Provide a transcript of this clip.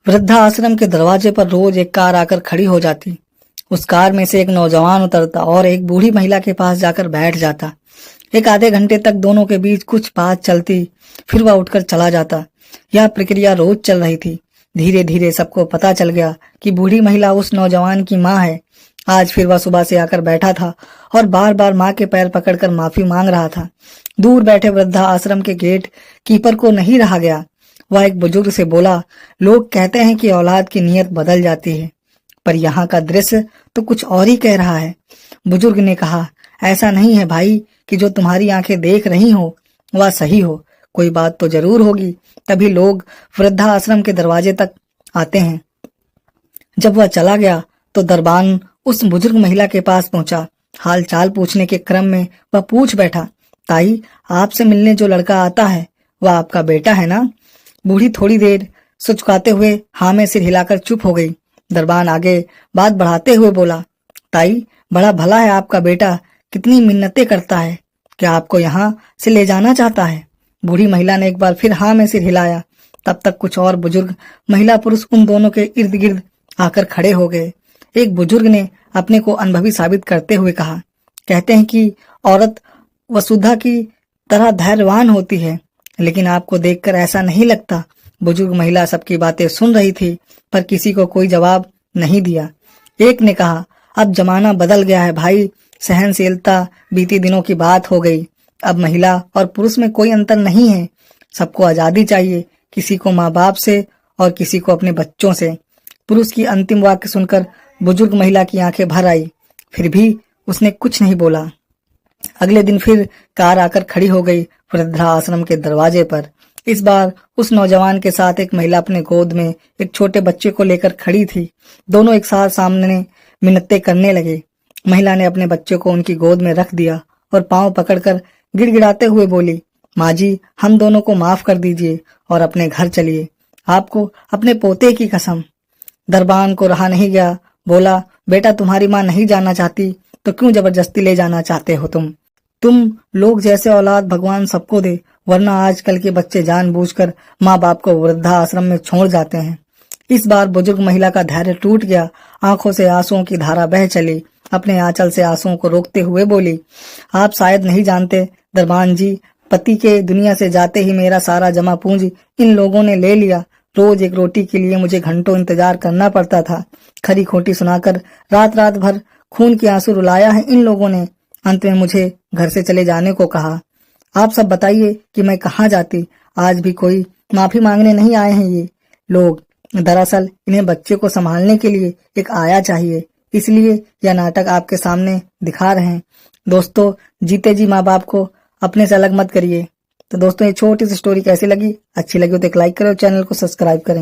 वृद्धाश्रम के दरवाजे पर रोज एक कार आकर खड़ी हो जाती। उस कार में से एक नौजवान उतरता और एक बूढ़ी महिला के पास जाकर बैठ जाता। एक आधे घंटे तक दोनों के बीच कुछ बात चलती, फिर वह उठकर चला जाता। यह प्रक्रिया रोज चल रही थी। धीरे धीरे सबको पता चल गया कि बूढ़ी महिला उस नौजवान की माँ है। आज फिर वह सुबह से आकर बैठा था और बार बार माँ के पैर पकड़कर माफी मांग रहा था। दूर बैठे वृद्धा आश्रम के गेट कीपर को नहीं रहा गया। वह एक बुजुर्ग से बोला, लोग कहते हैं कि औलाद की नीयत बदल जाती है, पर यहाँ का दृश्य तो कुछ और ही कह रहा है। बुजुर्ग ने कहा, ऐसा नहीं है भाई कि जो तुम्हारी आंखें देख रही हो वह सही हो। कोई बात तो जरूर होगी, तभी लोग वृद्धा आश्रम के दरवाजे तक आते हैं। जब वह चला गया तो दरबान उस बुजुर्ग महिला के पास पहुंचा। हाल चाल पूछने के क्रम में वह पूछ बैठा, ताई, आपसे मिलने जो लड़का आता है वह आपका बेटा है ना? बूढ़ी थोड़ी देर सुचकाते हुए हाँ में सिर हिलाकर चुप हो गई। दरबान आगे बात बढ़ाते हुए बोला, ताई, बड़ा भला है आपका बेटा, कितनी मिन्नतें करता है। क्या आपको यहाँ से ले जाना चाहता है? बूढ़ी महिला ने एक बार फिर हाँ में सिर हिलाया। तब तक कुछ और बुजुर्ग महिला पुरुष उन दोनों के इर्द गिर्द आकर खड़े हो गए। एक बुजुर्ग ने अपने को अनुभवी साबित करते हुए कहा, कहते हैं कि औरत वसुधा की तरह धैर्यवान होती है, लेकिन आपको देखकर ऐसा नहीं लगता। बुजुर्ग महिला सबकी बातें सुन रही थी, पर किसी को कोई जवाब नहीं दिया। एक ने कहा, अब जमाना बदल गया है भाई, सहनशीलता बीती दिनों की बात हो गई। अब महिला और पुरुष में कोई अंतर नहीं है। सबको आजादी चाहिए, किसी को माँ बाप से और किसी को अपने बच्चों से। पुरुष की अंतिम वाक्य सुनकर बुजुर्ग महिला की आंखें भर आई, फिर भी उसने कुछ नहीं बोला। अगले दिन फिर कार आकर खड़ी हो गई वृद्धाश्रम के दरवाजे पर। इस बार उस नौजवान के साथ एक महिला अपने गोद में एक छोटे बच्चे को लेकर खड़ी थी। दोनों एक साथ सामने मिन्नतें करने लगे। महिला ने अपने बच्चे को उनकी गोद में रख दिया और पांव पकड़कर गिड़गिड़ाते हुए बोली, माँ जी, हम दोनों को माफ कर दीजिए और अपने घर चलिए, आपको अपने पोते की कसम। दरबान को रहा नहीं गया, बोला, बेटा, तुम्हारी माँ नहीं जाना चाहती तो क्यों जबरदस्ती ले जाना चाहते हो? तुम लोग जैसे औलाद भगवान सबको दे, वरना आजकल के बच्चे जानबूझकर माँ बाप को वृद्धा आश्रम में छोड़ जाते हैं। इस बार बुजुर्ग महिला का धैर्य टूट गया। आंखों से आंसुओं की धारा बह चली। अपने आंचल से आंसुओं को रोकते हुए बोली, आप शायद नहीं जानते दरबान जी, पति के दुनिया से जाते ही मेरा सारा जमा पूंजी इन लोगों ने ले लिया। रोज एक रोटी के लिए मुझे घंटों इंतजार करना पड़ता था। खरी खोटी सुनाकर रात रात भर खून के आंसू रुलाया है इन लोगों ने। अंत में मुझे घर से चले जाने को कहा। आप सब बताइए कि मैं कहाँ जाती? आज भी कोई माफी मांगने नहीं आए हैं ये लोग। दरअसल इन्हें बच्चे को संभालने के लिए एक आया चाहिए, इसलिए यह नाटक आपके सामने दिखा रहे हैं। दोस्तों, जीते जी माँ बाप को अपने से अलग मत करिए। तो दोस्तों, ये छोटी सी स्टोरी कैसी लगी? अच्छी लगी हो तो एक लाइक करें और चैनल को सब्सक्राइब करें।